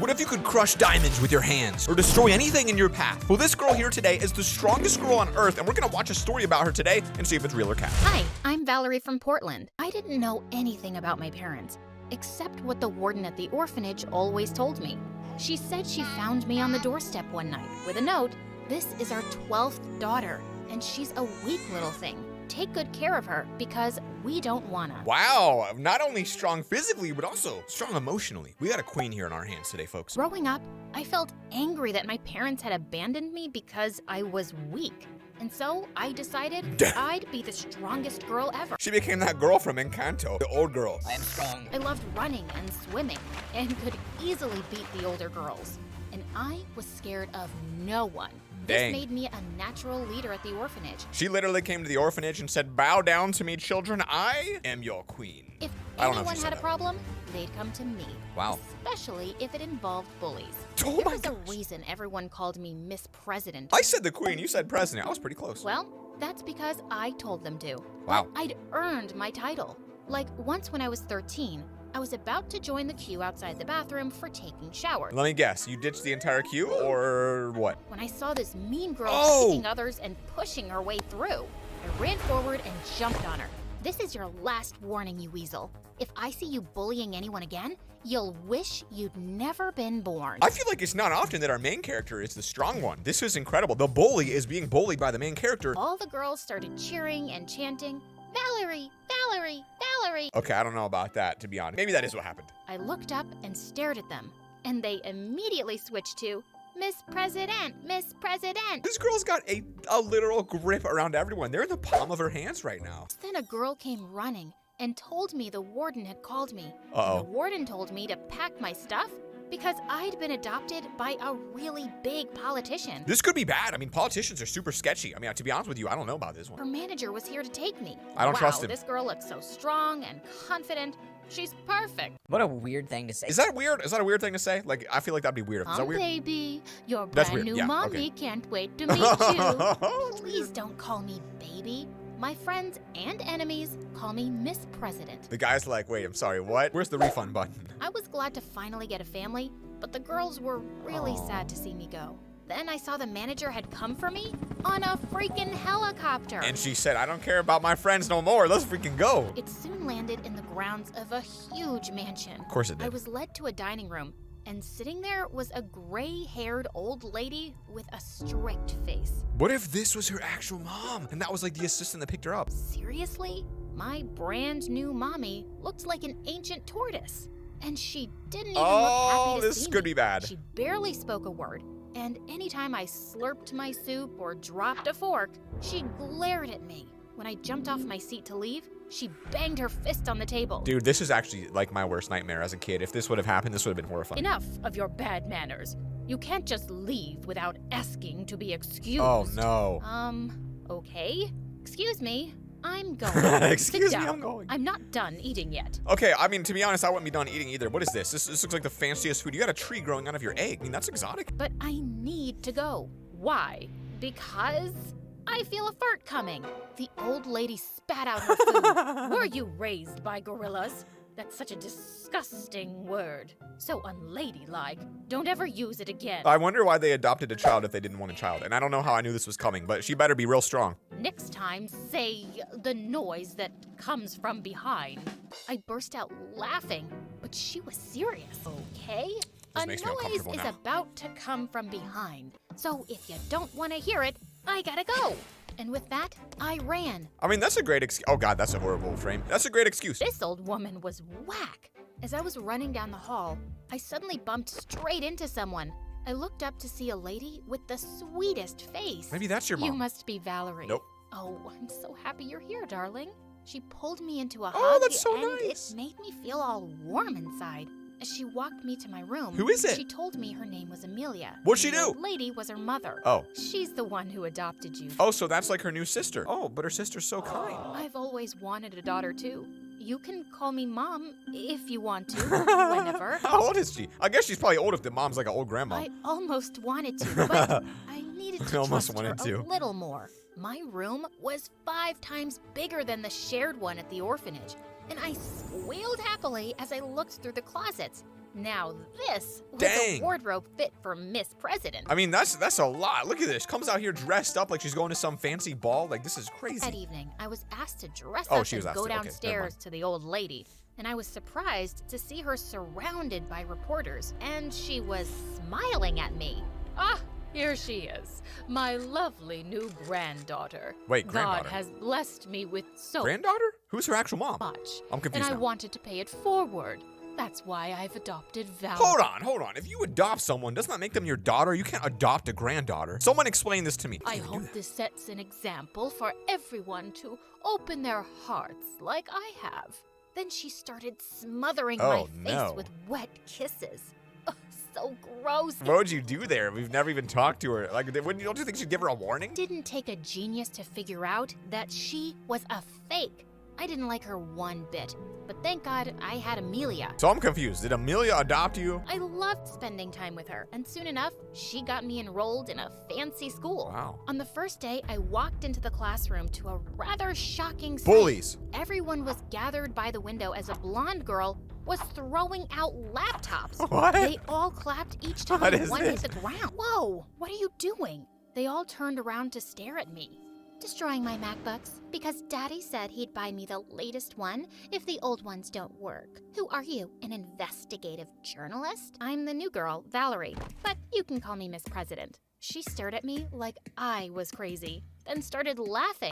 What if you could crush diamonds with your hands or destroy anything in your path? Well, this girl here today is the strongest girl on earth, and we're gonna watch a story about her today and see if it's real or cap. Hi, I'm Valerie from Portland. I didn't know anything about my parents, except what the warden at the orphanage always told me. She said she found me on the doorstep one night with a note. This is our 12th daughter, and she's a weak little thing. Take good care of her because we don't wanna. Wow, not only strong physically, but also strong emotionally. We got a queen here in our hands today, folks. Growing up, I felt angry that my parents had abandoned me because I was weak. And so I decided I'd be the strongest girl ever. She became that girl from Encanto, the old girl. I am strong. I loved running and swimming and could easily beat the older girls. And I was scared of no one. Dang. This made me a natural leader at the orphanage. She literally came to the orphanage and said, "Bow down to me, children. I am your queen." If I don't know if anyone she had said a that. problem, they'd come to me. Wow. Especially if it involved bullies. Oh there my was a gosh. reason everyone called me Miss President. I said the queen, you said president. I was pretty close. Well, that's because I told them to. Wow. But I'd earned my title. Like once when I was 13, I was about to join the queue outside the bathroom for taking showers. Let me guess, you ditched the entire queue or what? When I saw this mean girl Oh! kicking others and pushing her way through, I ran forward and jumped on her. This is your last warning, you weasel. If I see you bullying anyone again, you'll wish you'd never been born. I feel like it's not often that our main character is the strong one. This is incredible. The bully is being bullied by the main character. All the girls started cheering and chanting, "Valerie, Valerie, Valerie." Okay, I don't know about that, to be honest. Maybe that is what happened. I looked up and stared at them, and they immediately switched to, "Miss President, Miss President." This girl's got a literal grip around everyone. They're in the palm of her hands right now. Then a girl came running and told me the warden had called me. Uh-oh. The warden told me to pack my stuff because I'd been adopted by a really big politician. This could be bad. I mean, politicians are super sketchy. I mean, to be honest with you, I don't know about this Her one. manager was here to take me. I don't trust him. This girl looks so strong and confident. She's perfect. What a weird thing to say. Is that weird? Is that a weird thing to say? Like, I feel like that'd be weird. Is that weird? Baby, your That's brand weird. new Yeah, mommy okay. can't wait to meet you. Please don't call me baby. My friends and enemies call me Miss President. The guy's like, wait, I'm sorry, what? Where's the refund button? I was glad to finally get a family, but the girls were really sad to see me go. Then I saw the manager had come for me on a freaking helicopter. And she said, I don't care about my friends no more. Let's freaking go. It soon landed in the grounds of a huge mansion. Of course it did. I was led to a dining room, and sitting there was a gray-haired old lady with a strict face. What if this was her actual mom? And that was like the assistant that picked her up. Seriously? My brand new mommy looked like an ancient tortoise. And she didn't even look happy to this see could me. be bad. She barely spoke a word. And anytime I slurped my soup or dropped a fork, she glared at me. When I jumped off my seat to leave, she banged her fist on the table. Dude, this is actually like my worst nightmare as a kid. If this would have happened, this would have been horrifying. Enough of your bad manners. You can't just leave without asking to be excused. Oh, no. Okay. Excuse me. I'm going. Excuse Sit me, down. I'm going. I'm not done eating yet. Okay, I mean, to be honest, I wouldn't be done eating either. What is this? This looks like the fanciest food. You got a tree growing out of your egg. I mean, that's exotic. But I need to go. Why? Because I feel a fart coming. The old lady spat out her food. Were you raised by gorillas? That's such a disgusting word. So unladylike. Don't ever use it again. I wonder why they adopted a child if they didn't want a child. And I don't know how I knew this was coming, but she better be real strong. Next time, say the noise that comes from behind. I burst out laughing, but she was serious. Okay? This A makes me noise uncomfortable is now. about to come from behind. So if you don't want to hear it, I gotta go. And with that, I ran. I mean, that's a great excuse. Oh, God, that's a horrible frame. That's a great excuse. This old woman was whack. As I was running down the hall, I suddenly bumped straight into someone. I looked up to see a lady with the sweetest face. Maybe that's your mom. You must be Valerie. Nope. Oh, I'm so happy you're here, darling. She pulled me into a Oh, hug, that's so and nice. it made me feel all warm inside. As she walked me to my room, Who is it? She told me her name was Amelia. What'd she and the do? old lady was her mother. Oh. She's the one who adopted you. Oh, so that's like her new sister. Oh, but her sister's so kind. I've always wanted a daughter too. You can call me Mom if you want to, whenever. How old is she? I guess she's probably old if the mom's like an old grandma. I almost wanted to, but I needed to Almost trust wanted her to. a little more. My room was 5 times bigger than the shared one at the orphanage, and I squealed happily as I looked through the closets. Now this was Dang. a wardrobe fit for Miss President. I mean, that's a lot. Look at this. Comes out here dressed up like she's going to some fancy ball. Like, this is That crazy. evening, I was asked to dress Oh, up she was and asked go to. Okay, never downstairs mind. to the old lady, and I was surprised to see her surrounded by reporters, and she was smiling at me. Ah, here she is, my lovely new granddaughter. Wait, granddaughter? God has blessed me with so Granddaughter? Who's her actual mom? much. I'm confused And I now. wanted to pay it forward. That's why I've adopted Val. Hold on. If you adopt someone, doesn't that make them your daughter? You can't adopt a granddaughter. Someone explain this to me. I hope this sets an example for everyone to open their hearts like I have. Then she started smothering Oh, my face no. with wet kisses. Ugh, so gross. What would you do there? We've never even talked to her. Like, don't you think she'd give her a warning? Didn't take a genius to figure out that she was a fake. I didn't like her one bit, but thank God I had Amelia. So I'm confused. Did Amelia adopt you? I loved spending time with her, and soon enough, she got me enrolled in a fancy school. Wow. On the first day, I walked into the classroom to a rather shocking sight. Bullies. Everyone was gathered by the window as a blonde girl was throwing out laptops. What? They all clapped each time What is one this? hit the ground. Whoa, what are you doing? They all turned around to stare at me. Destroying my MacBooks because Daddy said he'd buy me the latest one if the old ones don't work. Who are you, an investigative journalist? I'm the new girl, Valerie, but you can call me Miss President. She stared at me like I was crazy, then started laughing.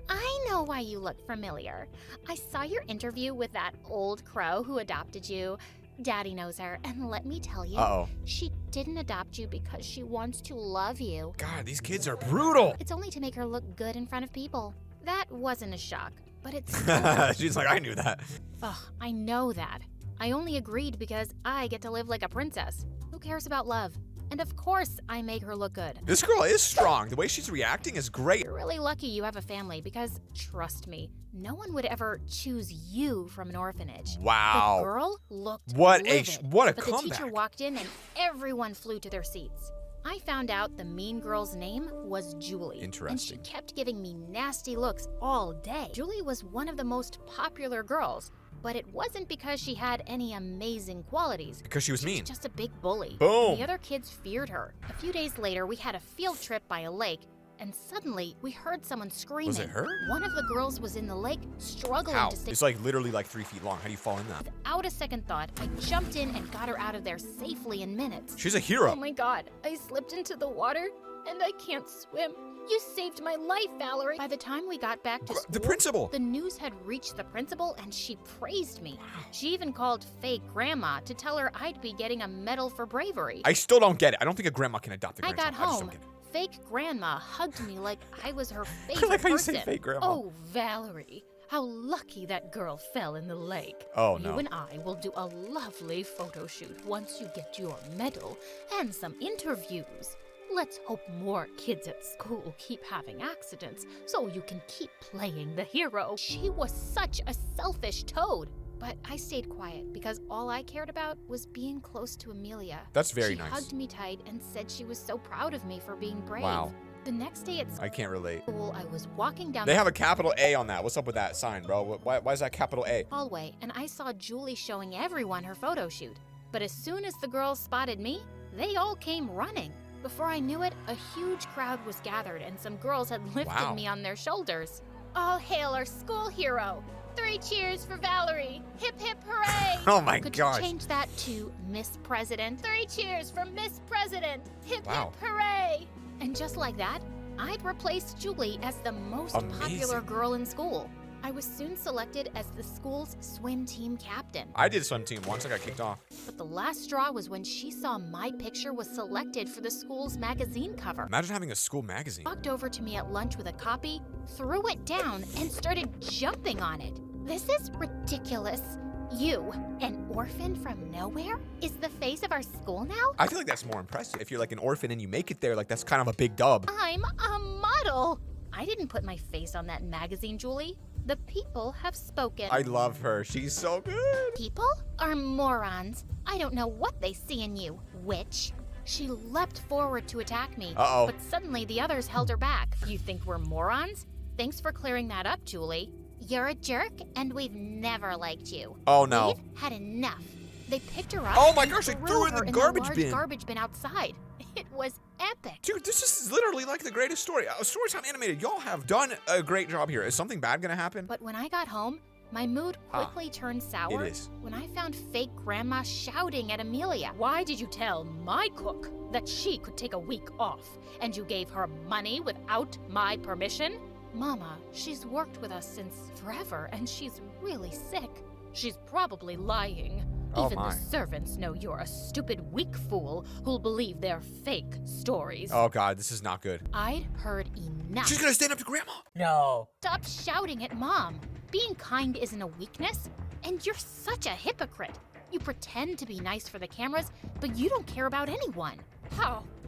I know why you look familiar. I saw your interview with that old crow who adopted you. Daddy knows her, and let me tell you, Uh-oh. she didn't adopt you because she wants to love you. God, these kids are brutal. It's only to make her look good in front of people. That wasn't a shock, but it's She's like, I knew that. Ugh, I know that. I only agreed because I get to live like a princess. Who cares about love? And of course, I make her look good. This girl is strong. The way she's reacting is great. You're really lucky you have a family because, trust me, no one would ever choose you from an orphanage. Wow. The girl looked What livid, a but the comeback. teacher walked in and everyone flew to their seats. I found out the mean girl's name was Julie. Interesting. And she kept giving me nasty looks all day. Julie was one of the most popular girls, but it wasn't because she had any amazing qualities. Because she was mean. Just a big bully. Boom. The other kids feared her. A few days later, we had a field trip by a lake, and suddenly we heard someone screaming. Was it her? One of the girls was in the lake, struggling How? to stay. It's like literally like 3 feet long. How do you fall in that? Without a second thought, I jumped in and got her out of there safely in minutes. She's a Oh hero. my God, I slipped into the water and I can't swim. You saved my life, Valerie. By the time we got back to school, The principal. the news had reached the principal and she praised me. She even called fake grandma to tell her I'd be getting a medal for bravery. I still don't get it. I don't think a grandma can adopt a I grandchild. got I just home. don't get it. Fake grandma hugged me like I was her favorite like how you say person. fake grandma. Oh, Valerie, how lucky that girl fell in the lake. Oh, You no. and I will do a lovely photo shoot once you get your medal and some interviews. Let's hope more kids at school keep having accidents so you can keep playing the hero. She was such a selfish toad. But I stayed quiet because all I cared about was being close to Amelia. That's very She nice. hugged me tight and said she was so proud of me for being brave. Wow. The next day at I can't relate. school, I was walking down They the have a capital A on that. What's up with that sign, bro? Why is that capital A? hallway and I saw Julie showing everyone her photo shoot. But as soon as the girls spotted me, they all came running. Before I knew it, a huge crowd was gathered and some girls had lifted Wow. me on their shoulders. All hail our school hero! 3 cheers for Valerie! Hip hip hooray! Oh my Could gosh. you change that to Miss President? 3 cheers for Miss President! Hip Wow. hip hooray! And just like that, I'd replaced Julie as the most popular Amazing. girl in school. I was soon selected as the school's swim team captain. I did swim team once. I got kicked off. But the last straw was when she saw my picture was selected for the school's magazine cover. Imagine having a school magazine. Walked over to me at lunch with a copy, threw it down, and started jumping on it. This is ridiculous. You, an orphan from nowhere, is the face of our school now? I feel like that's more impressive. If you're like an orphan and you make it there, like that's kind of a big dub. I'm a model. I didn't put my face on that magazine, Julie. The people have spoken. I love her. She's so good. People are morons. I don't know what they see in you, witch. She leapt forward to attack me, Uh-oh. but suddenly the others held her back. You think we're morons? Thanks for clearing that up, Julie. You're a jerk, and we've never liked you. Oh, no. We've had enough. They picked her up. Oh my and gosh, they threw her in the garbage large bin. garbage bin outside. It was epic. Dude, this is literally like the greatest story. Storytime Animated, y'all have done a great job here. Is something bad gonna happen? But when I got home, my mood quickly turned sour It is. when I found fake grandma shouting at Amelia. Why did you tell my cook that she could take a week off and you gave her money without my permission? Mama, she's worked with us since forever, and she's really sick. She's probably lying. Oh Even my. the servants know you're a stupid, weak fool who'll believe their fake stories. Oh God, this is not good. I'd heard enough. She's gonna stand up to Grandma. No. Stop shouting at Mom. Being kind isn't a weakness, and you're such a hypocrite. You pretend to be nice for the cameras, but you don't care about anyone.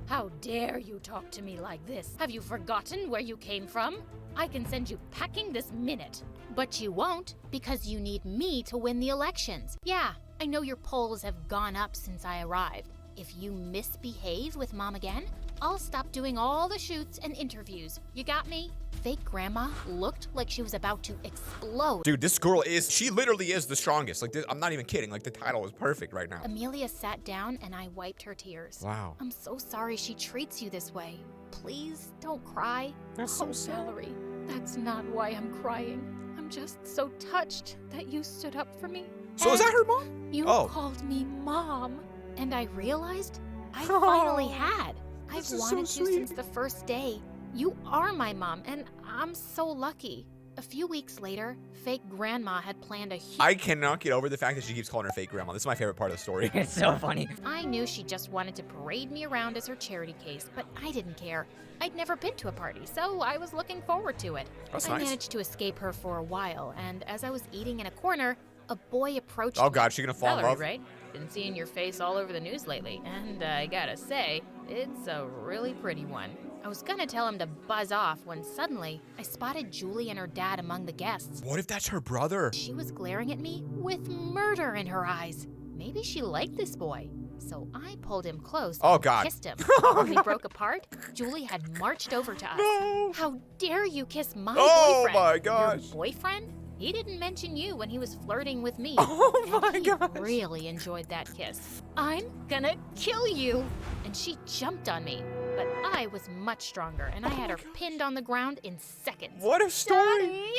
How dare you talk to me like this? Have you forgotten where you came from? I can send you packing this minute. But you won't, because you need me to win the elections. Yeah, I know your polls have gone up since I arrived. If you misbehave with Mom again, I'll stop doing all the shoots and interviews. You got me? Fake grandma looked like she was about to explode. Dude, this girl she literally is the strongest. Like, I'm not even kidding. Like, the title is perfect right now. Amelia sat down and I wiped her tears. Wow. I'm so sorry she treats you this way. Please don't cry. That's so sad. Valerie, that's not why I'm crying. I'm just so touched that you stood up for me. So is that her mom? You Oh. called me Mom. And I realized I finally had. I've This is so wanted to sweet. since the first day. You are my mom, and I'm so lucky. A few weeks later, fake grandma had planned a huge... I cannot get over the fact that she keeps calling her fake grandma. This is my favorite part of the story. It's so funny. I knew she just wanted to parade me around as her charity case, but I didn't care. I'd never been to a party, so I was looking forward to it. That's I nice. managed to escape her for a while, and as I was eating in a corner, a boy approached Oh me. God, she gonna fall in Valerie, love? right? Been seeing your face all over the news lately, and I gotta say, it's a really pretty one. I was gonna tell him to buzz off when suddenly I spotted Julie and her dad among the guests. What if that's her brother? She was glaring at me with murder in her eyes. Maybe she liked this boy. So I pulled him close Oh, and God. kissed him. When we broke apart, Julie had marched over to us. No. How dare you kiss my Oh, boyfriend? my gosh. Your boyfriend? He didn't mention you when he was flirting with me. Oh and my gosh. he really enjoyed that kiss. I'm gonna kill you! And she jumped on me. But I was much stronger, and I had her pinned on the ground in seconds. What a story. Daddy,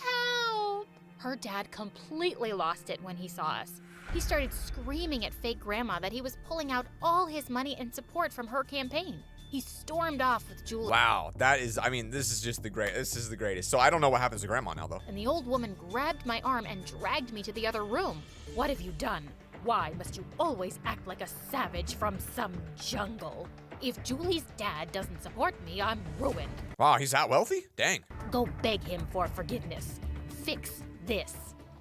help! Her dad completely lost it when he saw us. He started screaming at fake grandma that he was pulling out all his money and support from her campaign. He stormed off with Julie. Wow, that is, I mean, this is just the this is the greatest. So I don't know what happens to Grandma now, though. And the old woman grabbed my arm and dragged me to the other room. What have you done? Why must you always act like a savage from some jungle? If Julie's dad doesn't support me, I'm ruined. Wow, he's that wealthy? Dang. Go beg him for forgiveness. Fix this.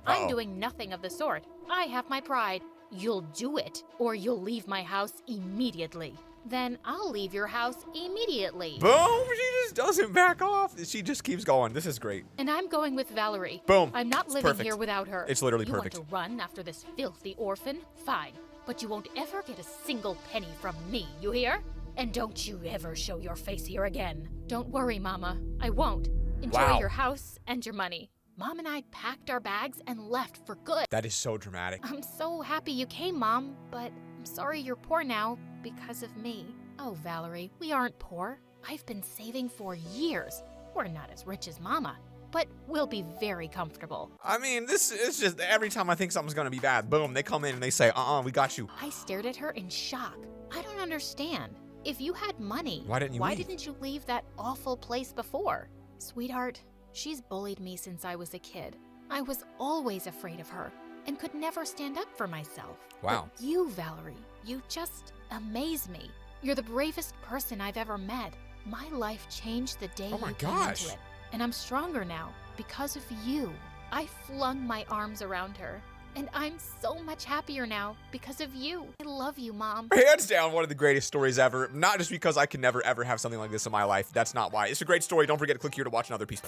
Uh-oh. I'm doing nothing of the sort. I have my pride. You'll do it, or you'll leave my house immediately. Then I'll leave your house immediately. Boom, she just doesn't back off. She just keeps going. This is great. And I'm going with Valerie. Boom. I'm not It's living perfect. here without her. It's literally you perfect. want to run after this filthy orphan? Fine. But you won't ever get a single penny from me, you hear? And don't you ever show your face here again. Don't worry, Mama. I won't. Enjoy Wow. your house and your money. Mom and I packed our bags and left for good. That is so dramatic. I'm so happy you came, Mom, but I'm sorry you're poor now because of me. Oh, Valerie, we aren't poor. I've been saving for years. We're not as rich as Mama, but we'll be very comfortable. I mean, this is just every time I think something's gonna be bad, boom, they come in and they say, we got you. I stared at her in shock. I don't understand. If you had money, Why didn't you leave? didn't you leave that awful place before? Sweetheart, she's bullied me since I was a kid. I was always afraid of her and could never stand up for myself. Wow. But you, Valerie, you just amaze me. You're the bravest person I've ever met. My life changed the day Oh my you came gosh. into it. And I'm stronger now because of you. I flung my arms around her. And I'm so much happier now because of you. I love you, Mom. Hands down, one of the greatest stories ever. Not just because I could never, ever have something like this in my life. That's not why. It's a great story. Don't forget to click here to watch another piece.